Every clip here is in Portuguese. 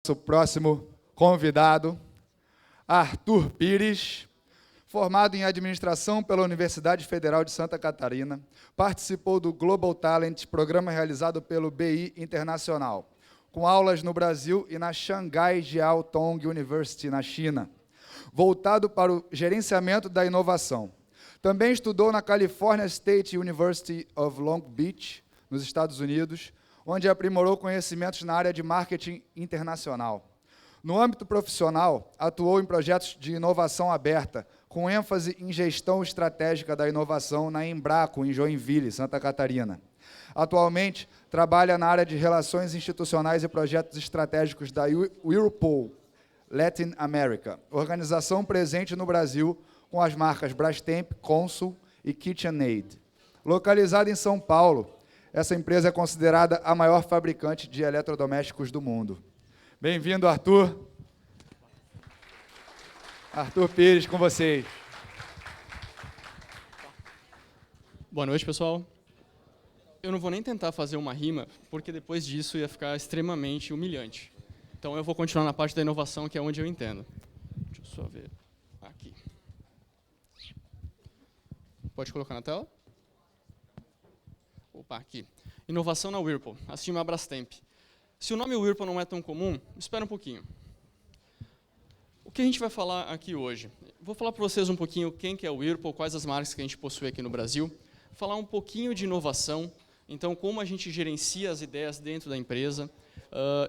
Nosso próximo convidado, Arthur Pires, formado em administração pela Universidade Federal de Santa Catarina, participou do Global Talent, programa realizado pelo BI Internacional, com aulas no Brasil e na Shanghai Jiao Tong University, na China, voltado para o gerenciamento da inovação. Também estudou na California State University of Long Beach, nos Estados Unidos, onde aprimorou conhecimentos na área de marketing internacional. No âmbito profissional, atuou em projetos de inovação aberta, com ênfase em gestão estratégica da inovação na Embraco, em Joinville, Santa Catarina. Atualmente, trabalha na área de relações institucionais e projetos estratégicos da Whirlpool, Latin America, organização presente no Brasil com as marcas Brastemp, Consul e KitchenAid. Localizada em São Paulo, essa empresa é considerada a maior fabricante de eletrodomésticos do mundo. Bem-vindo, Arthur. Arthur Pires, com vocês. Boa noite, pessoal. Eu não vou nem tentar fazer uma rima, porque depois disso ia ficar extremamente humilhante. Então eu vou continuar na parte da inovação, que é onde eu entendo. Deixa eu só ver aqui. Pode colocar na tela? Opa, aqui. Inovação na Whirlpool, assim como a Brastemp. Se o nome Whirlpool não é tão comum, espera um pouquinho. O que a gente vai falar aqui hoje? Vou falar para vocês um pouquinho quem que é o Whirlpool, quais as marcas que a gente possui aqui no Brasil, falar um pouquinho de inovação, então como a gente gerencia as ideias dentro da empresa,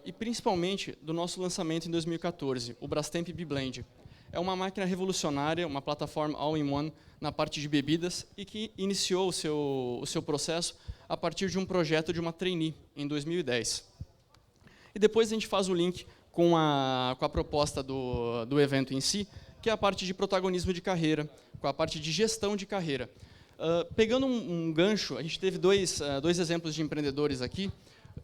e principalmente do nosso lançamento em 2014, o Brastemp B-Blend. É uma máquina revolucionária, uma plataforma all-in-one na parte de bebidas e que iniciou o seu processo a partir de um projeto de uma trainee em 2010. E depois a gente faz o link com a proposta do evento em si, que é a parte de protagonismo de carreira, com a parte de gestão de carreira. Pegando um gancho, a gente teve dois exemplos de empreendedores aqui,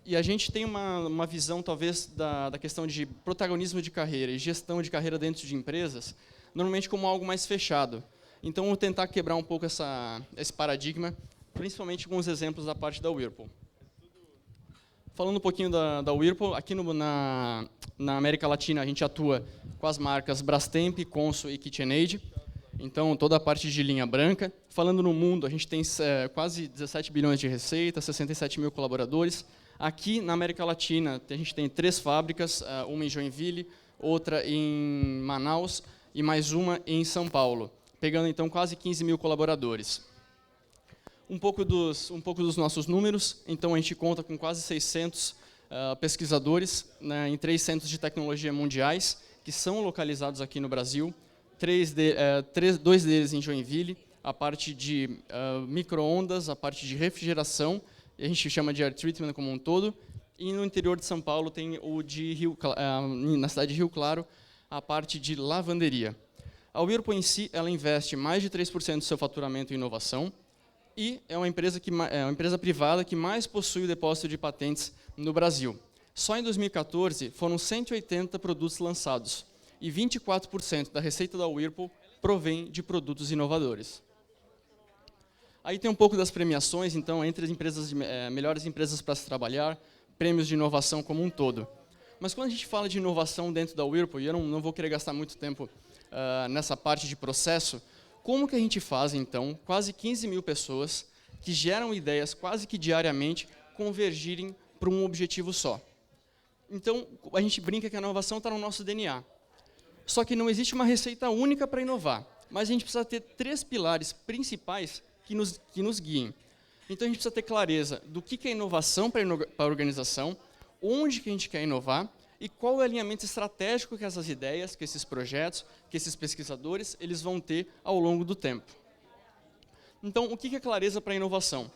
e a gente tem uma visão, talvez, da questão de protagonismo de carreira e gestão de carreira dentro de empresas, normalmente como algo mais fechado. Então, vou tentar quebrar um pouco esse paradigma, principalmente com os exemplos da parte da Whirlpool. Falando um pouquinho da Whirlpool, aqui na América Latina, a gente atua com as marcas Brastemp, Consul e KitchenAid, então toda a parte de linha branca. Falando no mundo, a gente tem quase 17 bilhões de receita, 67 mil colaboradores. Aqui na América Latina, a gente tem 3 fábricas, uma em Joinville, outra em Manaus e mais uma em São Paulo, pegando então quase 15 mil colaboradores. Um pouco dos nossos números, então a gente conta com quase 600 pesquisadores, né, em 3 centros de tecnologia mundiais, que são localizados aqui no Brasil, 2 deles em Joinville, a parte de micro-ondas, a parte de refrigeração, a gente chama de air treatment como um todo, e no interior de São Paulo tem o na cidade de Rio Claro, a parte de lavanderia. A Whirlpool em si, ela investe mais de 3% do seu faturamento em inovação, e é uma empresa privada que mais possui o depósito de patentes no Brasil. Só em 2014 foram 180 produtos lançados, e 24% da receita da Whirlpool provém de produtos inovadores. Aí tem um pouco das premiações, então, entre as empresas melhores empresas para se trabalhar, prêmios de inovação como um todo. Mas quando a gente fala de inovação dentro da Whirlpool, e eu não vou querer gastar muito tempo nessa parte de processo, como que a gente faz, então, quase 15 mil pessoas que geram ideias quase que diariamente convergirem para um objetivo só? Então, a gente brinca que a inovação está no nosso DNA. Só que não existe uma receita única para inovar, mas a gente precisa ter 3 pilares principais que nos guiem. Então, a gente precisa ter clareza do que é inovação para a organização, onde que a gente quer inovar e qual é o alinhamento estratégico que essas ideias, que esses projetos, que esses pesquisadores, eles vão ter ao longo do tempo. Então, o que é clareza para a inovação?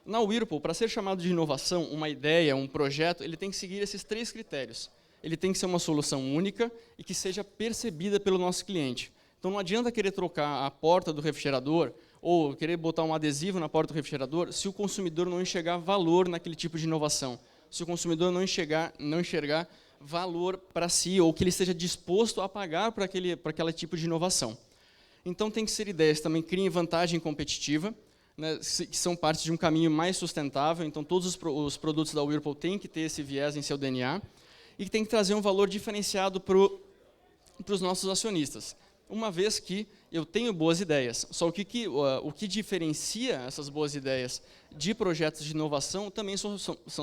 Na Whirlpool, para ser chamado de inovação, uma ideia, um projeto, ele tem que seguir esses 3 critérios. Ele tem que ser uma solução única e que seja percebida pelo nosso cliente. Então, não adianta querer trocar a porta do refrigerador ou querer botar um adesivo na porta do refrigerador se o consumidor não enxergar valor naquele tipo de inovação. Se o consumidor não enxergar valor para si ou que ele esteja disposto a pagar por aquele tipo de inovação. Então, tem que ser ideias que também criem vantagem competitiva, né, que são parte de um caminho mais sustentável. Então, todos os produtos da Whirlpool têm que ter esse viés em seu DNA. e que tem que trazer um valor diferenciado para os nossos acionistas. Uma vez que eu tenho boas ideias. Só o que diferencia essas boas ideias de projetos de inovação também são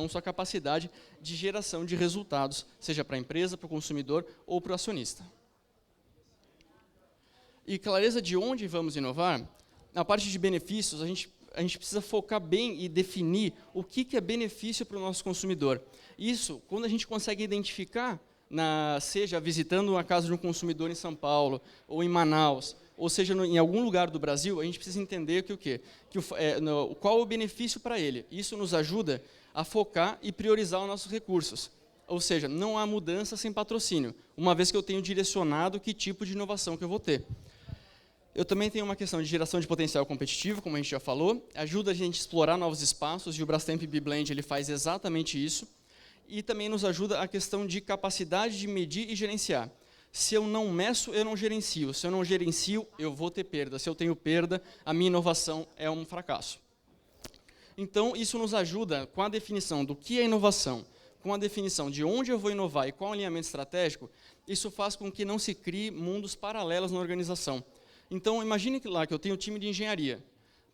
sua capacidade de geração de resultados, seja para a empresa, para o consumidor ou para o acionista. E clareza de onde vamos inovar, na parte de benefícios, a gente precisa focar bem e definir o que é benefício para o nosso consumidor. Isso, quando a gente consegue identificar, seja visitando uma casa de um consumidor em São Paulo, ou em Manaus, ou seja, em algum lugar do Brasil, a gente precisa entender qual é o benefício para ele. Isso nos ajuda a focar e priorizar os nossos recursos. Ou seja, não há mudança sem patrocínio, uma vez que eu tenho direcionado que tipo de inovação que eu vou ter. Eu também tenho uma questão de geração de potencial competitivo, como a gente já falou, ajuda a gente a explorar novos espaços, e o Brastemp BeBlend ele faz exatamente isso. E também nos ajuda a questão de capacidade de medir e gerenciar. Se eu não meço, eu não gerencio. Se eu não gerencio, eu vou ter perda. Se eu tenho perda, a minha inovação é um fracasso. Então, isso nos ajuda com a definição do que é inovação, com a definição de onde eu vou inovar e qual alinhamento estratégico, isso faz com que não se crie mundos paralelos na organização. Então, imagine que eu tenho um time de engenharia.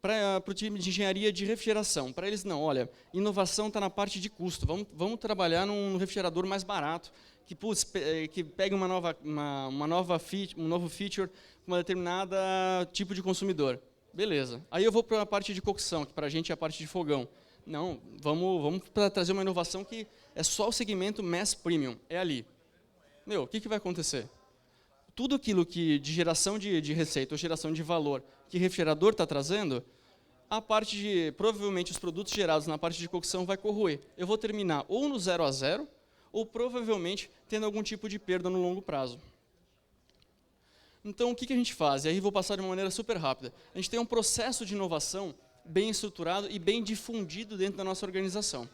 Para o time de engenharia de refrigeração, para eles não, olha, inovação está na parte de custo, vamos trabalhar num refrigerador mais barato, que pegue um novo feature com uma determinada tipo de consumidor. Beleza. Aí eu vou para a parte de cocção, que para a gente é a parte de fogão. Não, vamos trazer uma inovação que é só o segmento mass premium, é ali. O que vai acontecer? Tudo aquilo de geração de receita ou geração de valor que refrigerador está trazendo, a parte provavelmente os produtos gerados na parte de cocção vai corroer. Eu vou terminar ou no 0 a 0, ou provavelmente tendo algum tipo de perda no longo prazo. Então, o que a gente faz? E aí vou passar de uma maneira super rápida. A gente tem um processo de inovação bem estruturado e bem difundido dentro da nossa organização.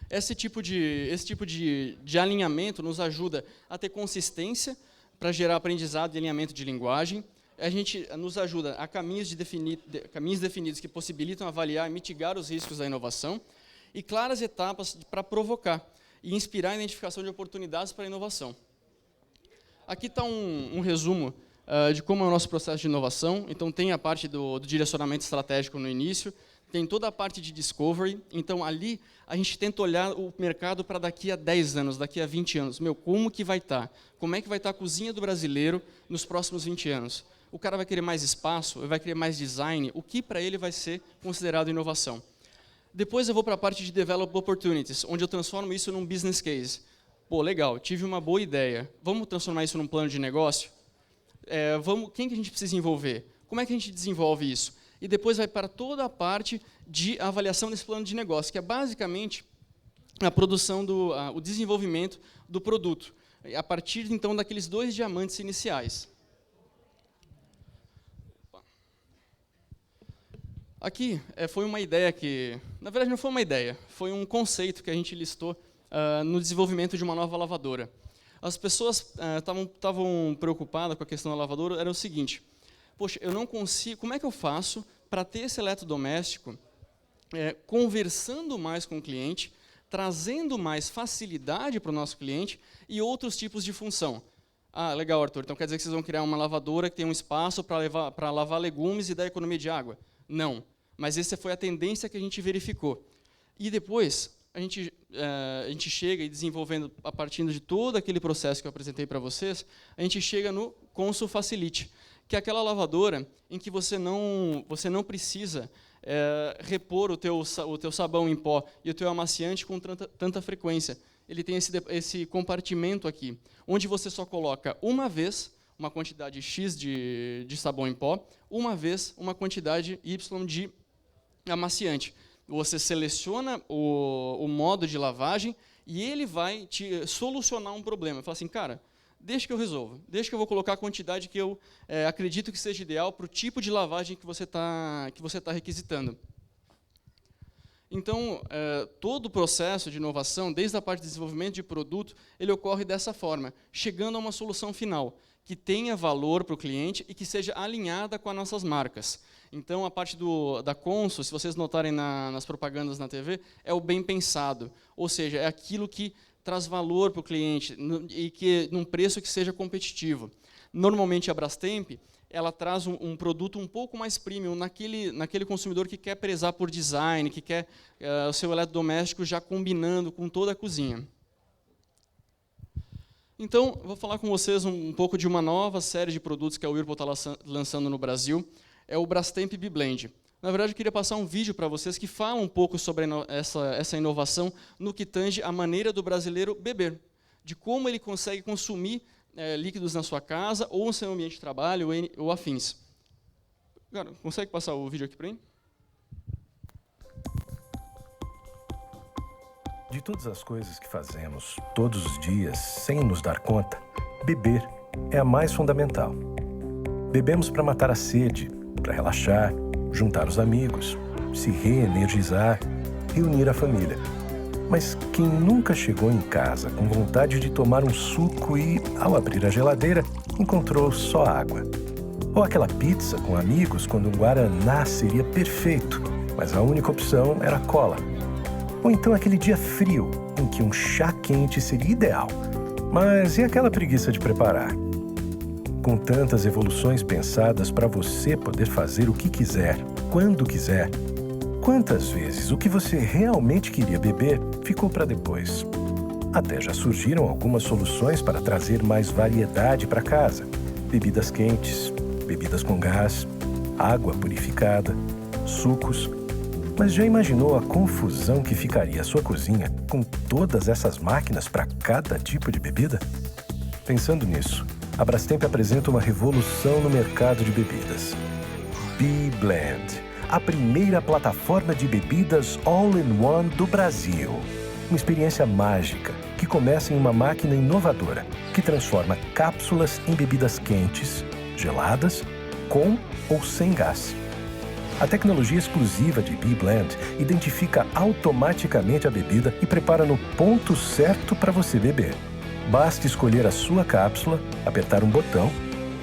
Esse tipo de alinhamento nos ajuda a ter consistência para gerar aprendizado e alinhamento de linguagem. A gente nos ajuda a caminhos definidos que possibilitam avaliar e mitigar os riscos da inovação e claras etapas para provocar e inspirar a identificação de oportunidades para a inovação. Aqui está um resumo de como é o nosso processo de inovação. Então, tem a parte do direcionamento estratégico no início, tem toda a parte de discovery. Então, ali, a gente tenta olhar o mercado para daqui a 10 anos, daqui a 20 anos. Como que vai estar? Como é que vai estar a cozinha do brasileiro nos próximos 20 anos? O cara vai querer mais espaço? Vai querer mais design? O que para ele vai ser considerado inovação? Depois eu vou para a parte de develop opportunities, onde eu transformo isso num business case. Legal, tive uma boa ideia. Vamos transformar isso num plano de negócio? Quem que a gente precisa envolver? Como é que a gente desenvolve isso? E depois vai para toda a parte de avaliação desse plano de negócio, que é basicamente a produção, o desenvolvimento do produto, a partir, então, daqueles 2 diamantes iniciais. Aqui foi uma ideia que, na verdade, não foi uma ideia, foi um conceito que a gente listou no desenvolvimento de uma nova lavadora. As pessoas estavam preocupadas com a questão da lavadora, era o seguinte: poxa, eu não consigo, como é que eu faço para ter esse eletrodoméstico conversando mais com o cliente, trazendo mais facilidade para o nosso cliente e outros tipos de função? Ah, legal, Arthur, então quer dizer que vocês vão criar uma lavadora que tem um espaço para lavar legumes e dar economia de água? Não, mas essa foi a tendência que a gente verificou. E depois, a gente chega e desenvolvendo, a partir de todo aquele processo que eu apresentei para vocês, a gente chega no Consul Facility, que é aquela lavadora em que você não precisa repor o teu sabão em pó e o teu amaciante com tanta frequência. Ele tem esse compartimento aqui, onde você só coloca uma vez uma quantidade X de sabão em pó, uma vez uma quantidade Y de amaciante. Você seleciona o modo de lavagem e ele vai te solucionar um problema. Fala assim, cara, deixa que eu resolvo, deixa que eu vou colocar a quantidade que eu acredito que seja ideal para o tipo de lavagem que você tá requisitando. Então, todo o processo de inovação, desde a parte de desenvolvimento de produto, ele ocorre dessa forma, chegando a uma solução final, que tenha valor para o cliente e que seja alinhada com as nossas marcas. Então, a parte da Consul, se vocês notarem nas propagandas na TV, é o bem pensado, ou seja, é aquilo que traz valor para o cliente e que num preço que seja competitivo. Normalmente a Brastemp ela traz um produto um pouco mais premium naquele consumidor que quer prezar por design, que quer o seu eletrodoméstico já combinando com toda a cozinha. Então, vou falar com vocês um pouco de uma nova série de produtos que a Whirlpool está lançando no Brasil, é o Brastemp B-Blend. Na verdade, eu queria passar um vídeo para vocês que fala um pouco sobre essa inovação no que tange a maneira do brasileiro beber, de como ele consegue consumir líquidos na sua casa ou no seu ambiente de trabalho ou afins. Cara, consegue passar o vídeo aqui para mim? De todas as coisas que fazemos todos os dias sem nos dar conta, beber é a mais fundamental. Bebemos para matar a sede, para relaxar, juntar os amigos, se reenergizar, reunir a família. Mas quem nunca chegou em casa com vontade de tomar um suco e, ao abrir a geladeira, encontrou só água? Ou aquela pizza com amigos quando um guaraná seria perfeito, mas a única opção era cola? Ou então aquele dia frio em que um chá quente seria ideal, mas e aquela preguiça de preparar? Com tantas evoluções pensadas para você poder fazer o que quiser, quando quiser, quantas vezes o que você realmente queria beber ficou para depois? Até já surgiram algumas soluções para trazer mais variedade para casa. Bebidas quentes, bebidas com gás, água purificada, sucos. Mas já imaginou a confusão que ficaria a sua cozinha com todas essas máquinas para cada tipo de bebida? Pensando nisso, a Brastemp apresenta uma revolução no mercado de bebidas. B-Blend, a primeira plataforma de bebidas all-in-one do Brasil. Uma experiência mágica que começa em uma máquina inovadora que transforma cápsulas em bebidas quentes, geladas, com ou sem gás. A tecnologia exclusiva de B-Blend identifica automaticamente a bebida e prepara no ponto certo para você beber. Basta escolher a sua cápsula, apertar um botão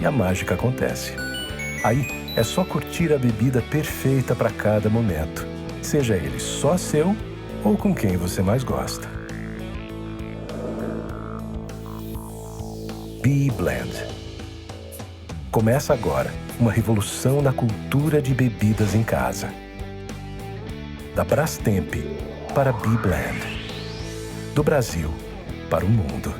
e a mágica acontece. Aí é só curtir a bebida perfeita para cada momento, seja ele só seu ou com quem você mais gosta. B-Blend. Começa agora uma revolução na cultura de bebidas em casa. Da Brastemp para B-Blend. Do Brasil para o mundo.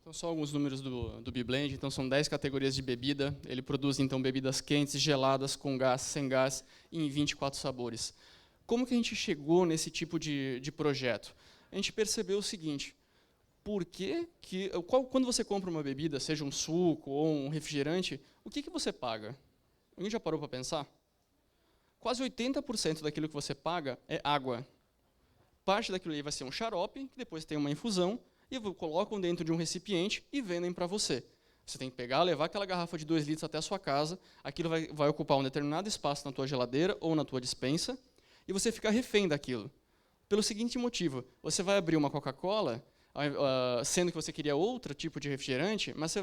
Então, só alguns números do B-Blend. Então, são 10 categorias de bebida. Ele produz, então, bebidas quentes, geladas, com gás, sem gás, e em 24 sabores. Como que a gente chegou nesse tipo de projeto? A gente percebeu o seguinte: quando você compra uma bebida, seja um suco ou um refrigerante, o que você paga? Alguém já parou para pensar? Quase 80% daquilo que você paga é água. Parte daquilo aí vai ser um xarope, que depois tem uma infusão, e colocam dentro de um recipiente e vendem para você. Você tem que pegar, levar aquela garrafa de 2 litros até a sua casa, aquilo vai ocupar um determinado espaço na tua geladeira ou na tua despensa, e você fica refém daquilo. Pelo seguinte motivo: você vai abrir uma Coca-Cola, sendo que você queria outro tipo de refrigerante, mas a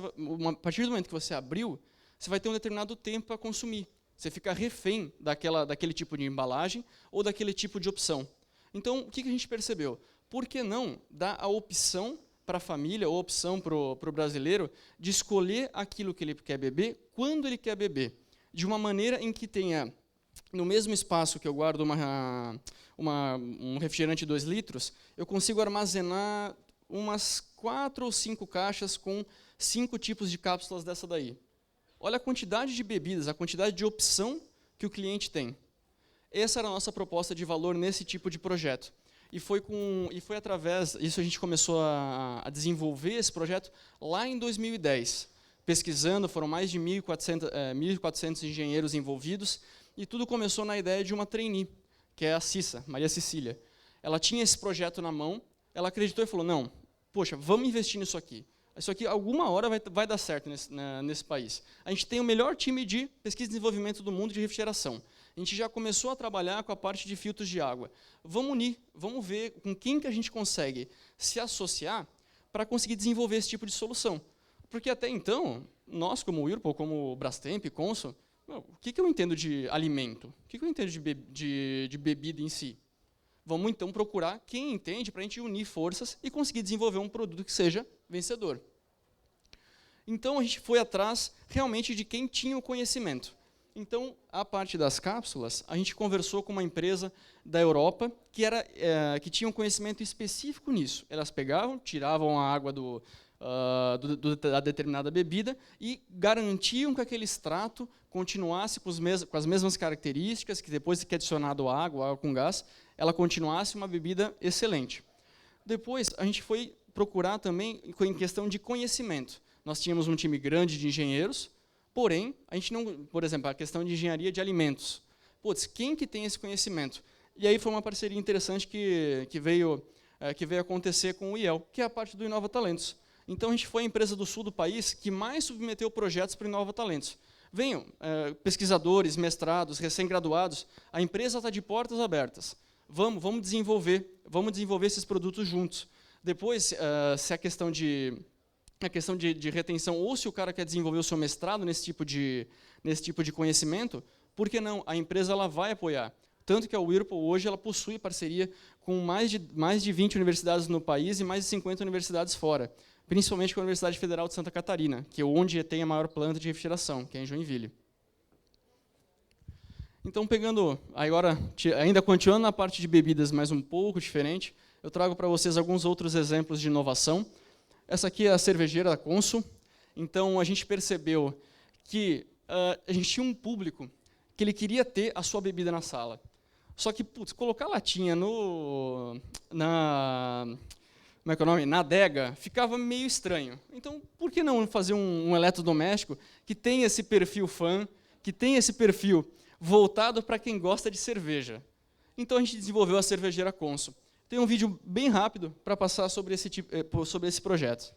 partir do momento que você abriu, você vai ter um determinado tempo para consumir. Você fica refém daquele tipo de embalagem ou daquele tipo de opção. Então, o que a gente percebeu? Por que não dar a opção para a família, ou a opção para o brasileiro, de escolher aquilo que ele quer beber, quando ele quer beber, de uma maneira em que tenha, no mesmo espaço que eu guardo um refrigerante de 2 litros, eu consigo armazenar umas 4 ou 5 caixas com 5 tipos de cápsulas dessa daí. Olha a quantidade de bebidas, a quantidade de opção que o cliente tem. Essa era a nossa proposta de valor nesse tipo de projeto. E foi através, isso a gente começou a desenvolver esse projeto lá em 2010. Pesquisando, foram mais de 1.400 engenheiros envolvidos, e tudo começou na ideia de uma trainee, que é a Cissa, Maria Cecília. Ela tinha esse projeto na mão, ela acreditou e falou: não, poxa, vamos investir nisso aqui. Isso aqui, alguma hora, vai dar certo nesse país. A gente tem o melhor time de pesquisa e desenvolvimento do mundo de refrigeração. A gente já começou a trabalhar com a parte de filtros de água. Vamos unir, vamos ver com quem que a gente consegue se associar para conseguir desenvolver esse tipo de solução. Porque até então, nós como Whirlpool, como Brastemp, Consul, o que eu entendo de alimento? O que eu entendo de bebida em si? Vamos então procurar quem entende para a gente unir forças e conseguir desenvolver um produto que seja vencedor. Então a gente foi atrás realmente de quem tinha o conhecimento. Então, a parte das cápsulas, a gente conversou com uma empresa da Europa que tinha um conhecimento específico nisso. Elas pegavam, tiravam a água da determinada bebida e garantiam que aquele extrato continuasse com as mesmas características, que depois que adicionado água com gás, ela continuasse uma bebida excelente. Depois, a gente foi procurar também em questão de conhecimento. Nós tínhamos um time grande de engenheiros, porém, a gente não, por exemplo, a questão de engenharia de alimentos. Putz, quem que tem esse conhecimento? E aí foi uma parceria interessante que veio acontecer com o IEL, que é a parte do Inova Talentos. Então, a gente foi a empresa do sul do país que mais submeteu projetos para o Inova Talentos. Venham, pesquisadores, mestrados, recém-graduados, a empresa está de portas abertas. Vamos desenvolver esses produtos juntos. Depois, se a questão de retenção, ou se o cara quer desenvolver o seu mestrado nesse tipo de conhecimento, por que não? A empresa ela vai apoiar. Tanto que a Whirlpool hoje ela possui parceria com mais de 20 universidades no país e mais de 50 universidades fora, principalmente com a Universidade Federal de Santa Catarina, que é onde tem a maior planta de refrigeração, que é em Joinville. Então, pegando, agora, ainda continuando na parte de bebidas, mas um pouco diferente, eu trago para vocês alguns outros exemplos de inovação. Essa aqui é a cervejeira da Consul. Então, a gente percebeu que a gente tinha um público que ele queria ter a sua bebida na sala. Só que, putz, colocar latinha na adega ficava meio estranho. Então, por que não fazer um eletrodoméstico que tenha esse perfil fã, que tenha esse perfil voltado para quem gosta de cerveja? Então, a gente desenvolveu a cervejeira Consul. Tem um vídeo bem rápido para passar sobre esse projeto.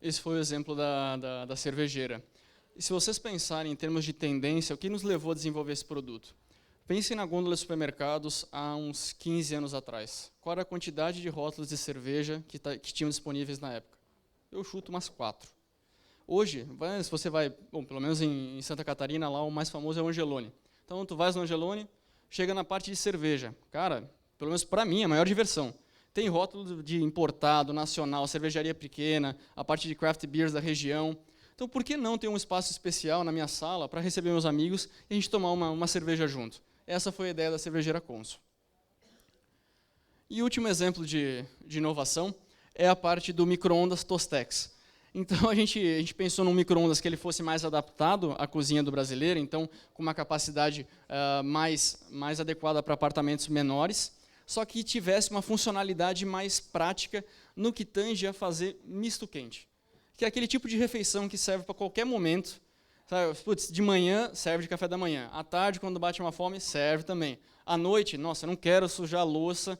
Esse foi o exemplo da cervejeira. E se vocês pensarem em termos de tendência, o que nos levou a desenvolver esse produto? Pensem na gôndola de supermercados há uns 15 anos atrás. Qual era a quantidade de rótulos de cerveja que tinham disponíveis na época? Eu chuto umas 4. Hoje, se você vai, bom, pelo menos em Santa Catarina, lá o mais famoso é o Angeloni. Então, tu vais no Angeloni, chega na parte de cerveja. Cara, pelo menos para mim, é a maior diversão. Tem rótulo de importado, nacional, cervejaria pequena, a parte de craft beers da região. Então, por que não ter um espaço especial na minha sala para receber meus amigos e a gente tomar uma cerveja junto? Essa foi a ideia da cervejeira Consul. E o último exemplo de inovação é a parte do micro-ondas Tostex. Então, a gente pensou num micro-ondas que ele fosse mais adaptado à cozinha do brasileiro, então, com uma capacidade mais adequada para apartamentos menores, só que tivesse uma funcionalidade mais prática no que tange a fazer misto quente, que é aquele tipo de refeição que serve para qualquer momento. Sabe? Putz, de manhã, serve de café da manhã. À tarde, quando bate uma fome, serve também. À noite, nossa, eu não quero sujar a louça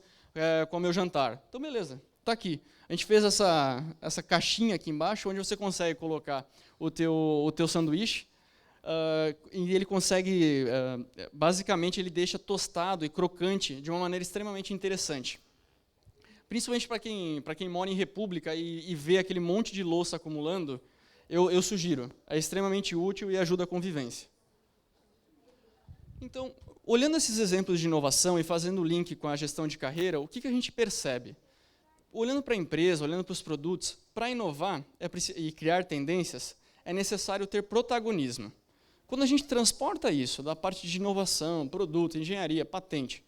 com o meu jantar. Então, beleza. Está aqui. A gente fez essa caixinha aqui embaixo, onde você consegue colocar o teu sanduíche, e ele consegue, basicamente, ele deixa tostado e crocante de uma maneira extremamente interessante. Principalmente para quem mora em república e vê aquele monte de louça acumulando, eu sugiro. É extremamente útil e ajuda a convivência. Então, olhando esses exemplos de inovação e fazendo o link com a gestão de carreira, o que a gente percebe? Olhando para a empresa, olhando para os produtos, para inovar e criar tendências, é necessário ter protagonismo. Quando a gente transporta isso da parte de inovação, produto, engenharia, patente,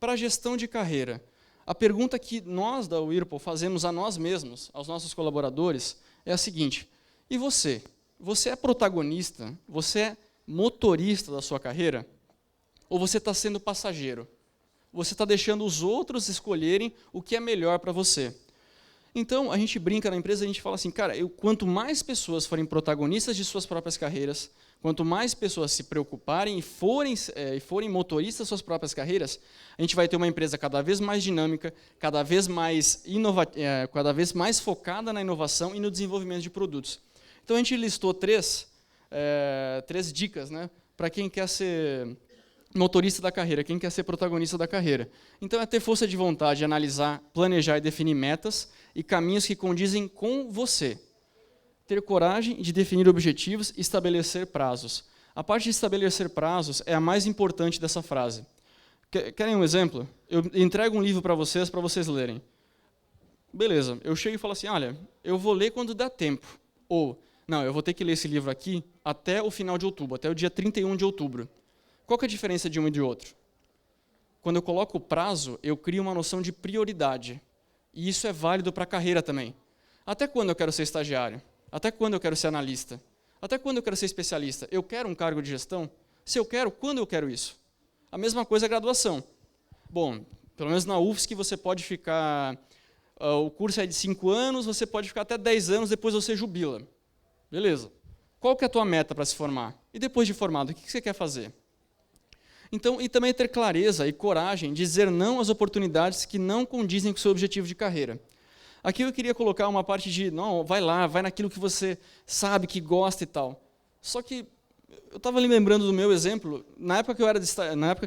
para a gestão de carreira, a pergunta que nós da Whirlpool fazemos a nós mesmos, aos nossos colaboradores, é a seguinte: e você? Você é protagonista? Você é motorista da sua carreira? Ou você está sendo passageiro? Você está deixando os outros escolherem o que é melhor para você? Então, a gente brinca na empresa, a gente fala assim, cara, quanto mais pessoas forem protagonistas de suas próprias carreiras, quanto mais pessoas se preocuparem e forem motoristas das suas próprias carreiras, a gente vai ter uma empresa cada vez mais dinâmica, cada vez mais focada na inovação e no desenvolvimento de produtos. Então, a gente listou três dicas, né, para quem quer ser motorista da carreira, quem quer ser protagonista da carreira. Então, é ter força de vontade de analisar, planejar e definir metas e caminhos que condizem com você. Ter coragem de definir objetivos e estabelecer prazos. A parte de estabelecer prazos é a mais importante dessa frase. Querem um exemplo? Eu entrego um livro para vocês lerem. Beleza, eu chego e falo assim, olha, eu vou ler quando dá tempo. Ou, não, eu vou ter que ler esse livro aqui até o final de outubro, até o dia 31 de outubro. Qual que é a diferença de um e de outro? Quando eu coloco o prazo, eu crio uma noção de prioridade. E isso é válido para a carreira também. Até quando eu quero ser estagiário? Até quando eu quero ser analista? Até quando eu quero ser especialista? Eu quero um cargo de gestão? Se eu quero, quando eu quero isso? A mesma coisa é a graduação. Bom, pelo menos na UFSC você pode ficar... o curso é de 5 anos, você pode ficar até 10 anos, depois você jubila. Beleza. Qual que é a tua meta para se formar? E depois de formado, o que você quer fazer? Então, e também ter clareza e coragem de dizer não às oportunidades que não condizem com o seu objetivo de carreira. Aqui eu queria colocar uma parte de, não, vai lá, vai naquilo que você sabe, que gosta e tal. Só que eu estava ali lembrando do meu exemplo, na época que eu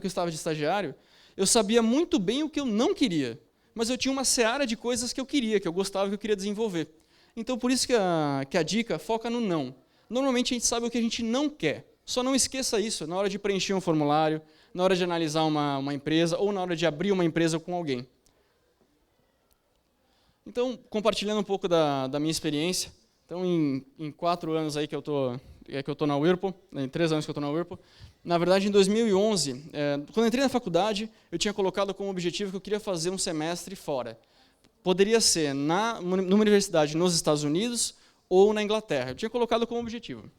estava de estagiário, eu sabia muito bem o que eu não queria, mas eu tinha uma seara de coisas que eu queria, que eu gostava, que eu queria desenvolver. Então, por isso que a dica foca no não. Normalmente a gente sabe o que a gente não quer. Só não esqueça isso na hora de preencher um formulário, na hora de analisar uma empresa ou na hora de abrir uma empresa com alguém. Então, compartilhando um pouco da minha experiência, então em 4 anos aí que eu estou na Whirlpool, em 3 anos que eu estou na Whirlpool, na verdade em 2011, quando eu entrei na faculdade, eu tinha colocado como objetivo que eu queria fazer um semestre fora. Poderia ser numa universidade nos Estados Unidos ou na Inglaterra. Eu tinha colocado como objetivo.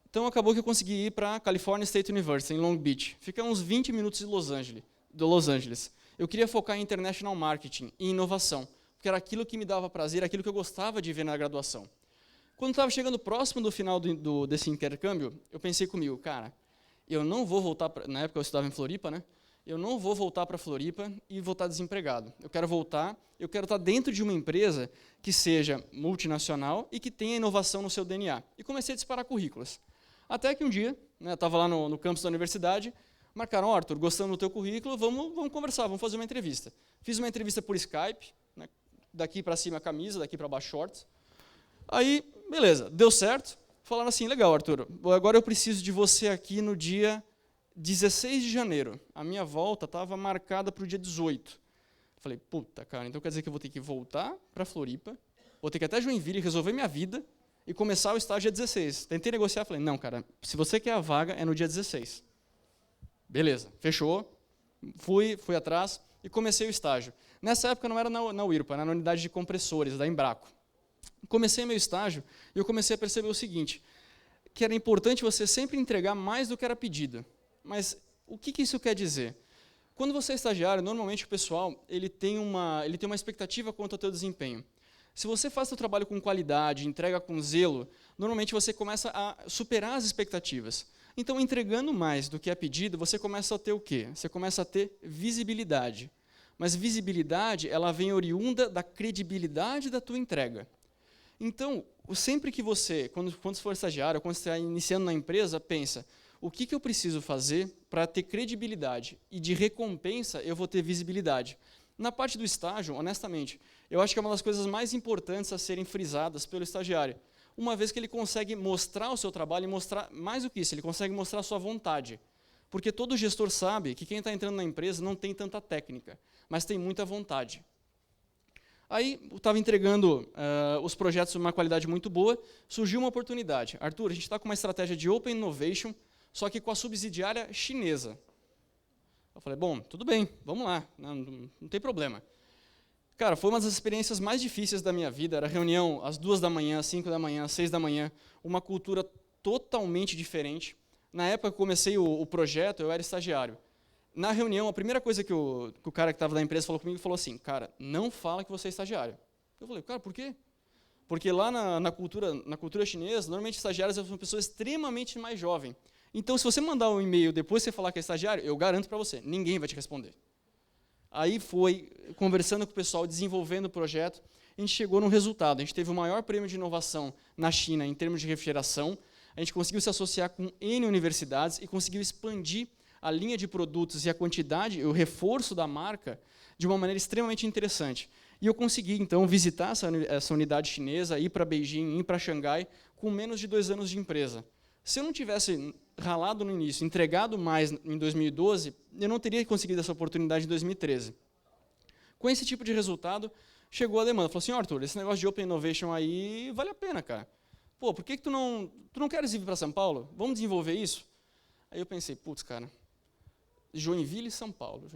Então, acabou que eu consegui ir para a California State University, em Long Beach. Fica uns 20 minutos de Los Angeles. Eu queria focar em International Marketing e inovação, porque era aquilo que me dava prazer, aquilo que eu gostava de ver na graduação. Quando estava chegando próximo do final desse intercâmbio, eu pensei comigo, cara, eu não vou voltar, na época eu estudava em Floripa, né? Eu não vou voltar para Floripa e voltar desempregado. Eu quero voltar, eu quero estar dentro de uma empresa que seja multinacional e que tenha inovação no seu DNA. E comecei a disparar currículos. Até que um dia, né, eu estava lá no campus da universidade, marcaram, Arthur, gostando do teu currículo, vamos conversar, vamos fazer uma entrevista. Fiz uma entrevista por Skype, né, daqui para cima camisa, daqui para baixo shorts. Aí, beleza, deu certo. Falaram assim, legal, Arthur, agora eu preciso de você aqui no dia 16 de janeiro. A minha volta estava marcada para o dia 18. Falei, puta, cara, então quer dizer que eu vou ter que voltar para Floripa, vou ter que ir até Joinville resolver minha vida, e começar o estágio dia 16. Tentei negociar, falei, não, cara, se você quer a vaga, é no dia 16. Beleza, fechou, fui atrás e comecei o estágio. Nessa época não era na Whirlpool, era na unidade de compressores, da Embraco. Comecei meu estágio e eu comecei a perceber o seguinte, que era importante você sempre entregar mais do que era pedido. Mas o que isso quer dizer? Quando você é estagiário, normalmente o pessoal ele tem uma expectativa quanto ao teu desempenho. Se você faz seu trabalho com qualidade, entrega com zelo, normalmente você começa a superar as expectativas. Então, entregando mais do que é pedido, você começa a ter o quê? Você começa a ter visibilidade. Mas visibilidade, ela vem oriunda da credibilidade da tua entrega. Então, sempre que você, quando você for estagiário, quando você está iniciando na empresa, pensa, o que eu preciso fazer para ter credibilidade? E de recompensa, eu vou ter visibilidade. Na parte do estágio, honestamente, eu acho que é uma das coisas mais importantes a serem frisadas pelo estagiário. Uma vez que ele consegue mostrar o seu trabalho e mostrar, mais do que isso, ele consegue mostrar a sua vontade. Porque todo gestor sabe que quem está entrando na empresa não tem tanta técnica, mas tem muita vontade. Aí, eu estava entregando os projetos de uma qualidade muito boa, surgiu uma oportunidade. Arthur, a gente está com uma estratégia de Open Innovation, só que com a subsidiária chinesa. Eu falei, bom, tudo bem, vamos lá, não tem problema. Cara, foi uma das experiências mais difíceis da minha vida, era reunião às 2 da manhã, às 5 da manhã, às 6 da manhã, uma cultura totalmente diferente. Na época que comecei o projeto, eu era estagiário. Na reunião, a primeira coisa que o cara que estava da empresa falou comigo, falou assim, cara, não fala que você é estagiário. Eu falei, cara, por quê? Porque lá na cultura chinesa, normalmente estagiários são pessoas extremamente mais jovens. Então, se você mandar um e-mail depois você falar que é estagiário, eu garanto para você, ninguém vai te responder. Aí foi, conversando com o pessoal, desenvolvendo o projeto, a gente chegou num resultado. A gente teve o maior prêmio de inovação na China em termos de refrigeração, a gente conseguiu se associar com N universidades e conseguiu expandir a linha de produtos e a quantidade, o reforço da marca, de uma maneira extremamente interessante. E eu consegui, então, visitar essa unidade chinesa, ir para Beijing, ir para Xangai, com menos de 2 anos de empresa. Se eu não tivesse ralado no início, entregado mais em 2012, eu não teria conseguido essa oportunidade em 2013. Com esse tipo de resultado, chegou a demanda. Falou assim, Arthur, esse negócio de Open Innovation aí vale a pena, cara. Pô, por que tu não queres vir para São Paulo? Vamos desenvolver isso? Aí eu pensei, putz, cara, Joinville e São Paulo.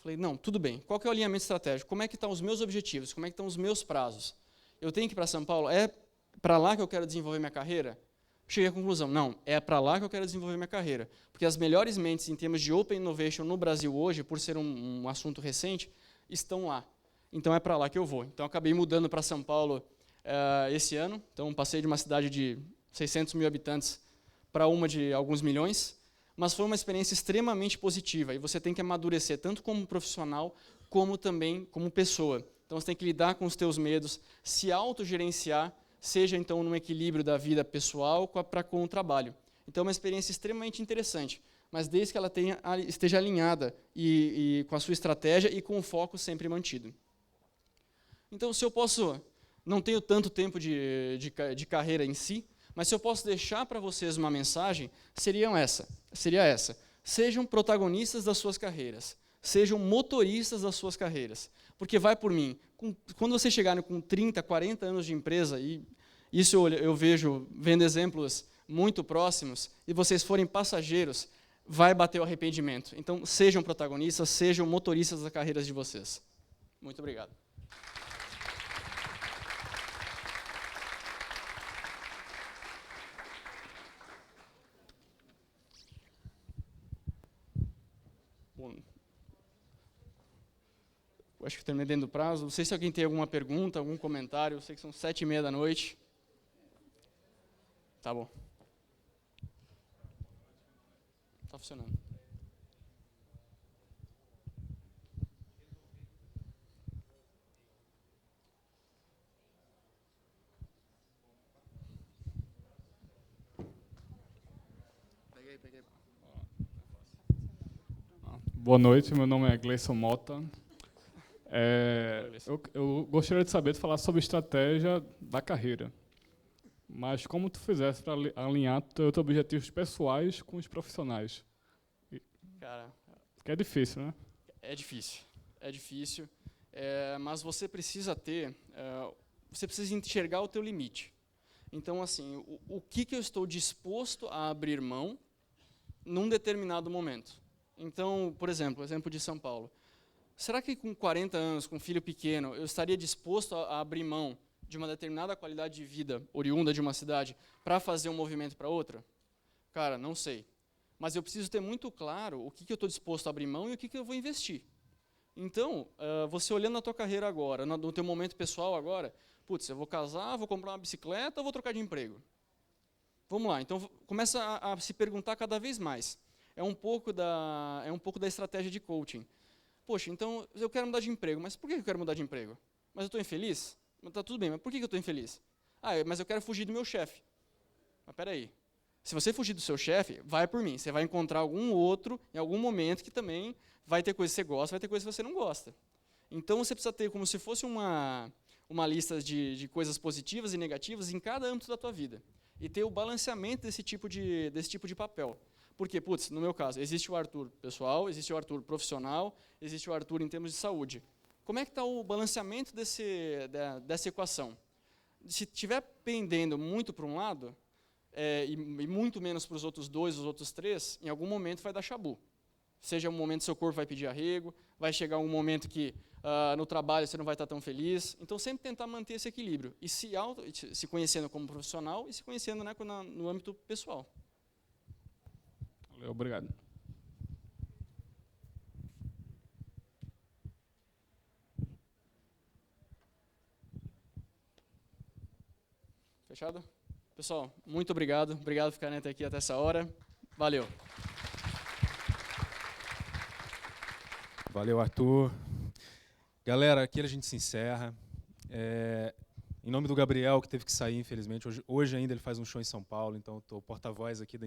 Falei, não, tudo bem. Qual que é o alinhamento estratégico? Como é que estão os meus objetivos? Como é que estão os meus prazos? Eu tenho que ir para São Paulo? É para lá que eu quero desenvolver minha carreira? Cheguei à conclusão, não, é para lá que eu quero desenvolver minha carreira. Porque as melhores mentes em termos de Open Innovation no Brasil hoje, por ser um assunto recente, estão lá. Então é para lá que eu vou. Então acabei mudando para São Paulo esse ano. Então passei de uma cidade de 600 mil habitantes para uma de alguns milhões. Mas foi uma experiência extremamente positiva. E você tem que amadurecer tanto como profissional, como também como pessoa. Então você tem que lidar com os teus medos, se autogerenciar, seja então num equilíbrio da vida pessoal com o trabalho. Então é uma experiência extremamente interessante, mas desde que ela esteja alinhada e com a sua estratégia e com o foco sempre mantido. Então, se eu posso, não tenho tanto tempo de carreira em si, mas se eu posso deixar para vocês uma mensagem, seria essa. Sejam protagonistas das suas carreiras, sejam motoristas das suas carreiras, porque vai por mim. Quando vocês chegarem com 30, 40 anos de empresa, e isso eu vejo vendo exemplos muito próximos, e vocês forem passageiros, vai bater o arrependimento. Então, sejam protagonistas, sejam motoristas das carreiras de vocês. Muito obrigado. Bom, acho que terminei dentro do prazo. Não sei se alguém tem alguma pergunta, algum comentário. Eu sei que são 7h30 da noite. Tá bom. Tá funcionando. Peguei. Boa noite, meu nome é Gleison Mota. Eu gostaria de saber, de falar sobre estratégia da carreira. Mas como tu fizesse para alinhar teus objetivos pessoais com os profissionais? Cara, porque é difícil, né? É difícil, mas você precisa você precisa enxergar o teu limite. Então, assim, o que eu estou disposto a abrir mão num determinado momento? Então, por exemplo, o exemplo de São Paulo. Será que com 40 anos, com um filho pequeno, eu estaria disposto a abrir mão de uma determinada qualidade de vida oriunda de uma cidade para fazer um movimento para outra? Cara, não sei. Mas eu preciso ter muito claro o que eu estou disposto a abrir mão e o que eu vou investir. Então, você olhando na tua carreira agora, no teu momento pessoal agora, putz, eu vou casar, vou comprar uma bicicleta ou vou trocar de emprego? Vamos lá, então começa a se perguntar cada vez mais. É um pouco da estratégia de coaching. Poxa, então eu quero mudar de emprego, mas por que eu quero mudar de emprego? Mas eu estou infeliz? Está tudo bem, mas por que eu estou infeliz? Ah, mas eu quero fugir do meu chefe. Mas espera aí. Se você fugir do seu chefe, vai por mim. Você vai encontrar algum outro, em algum momento, que também vai ter coisa que você gosta, vai ter coisa que você não gosta. Então, você precisa ter como se fosse uma lista de coisas positivas e negativas em cada âmbito da tua vida. E ter o balanceamento desse tipo de papel. Porque, putz, no meu caso, existe o Arthur pessoal, existe o Arthur profissional, existe o Arthur em termos de saúde. Como é que está o balanceamento dessa equação? Se estiver pendendo muito para um lado, e muito menos para os outros 2, os outros 3, em algum momento vai dar chabu. Seja um momento que seu corpo vai pedir arrego, vai chegar um momento que no trabalho você não vai estar tão feliz. Então, sempre tentar manter esse equilíbrio. E se conhecendo como profissional e se conhecendo, né, no âmbito pessoal. Valeu, obrigado. Fechado? Pessoal, muito obrigado. Obrigado por ficarem até aqui até essa hora. Valeu. Valeu, Arthur. Galera, aqui a gente se encerra. Em nome do Gabriel, que teve que sair, infelizmente. Hoje ainda ele faz um show em São Paulo, então estou porta-voz aqui da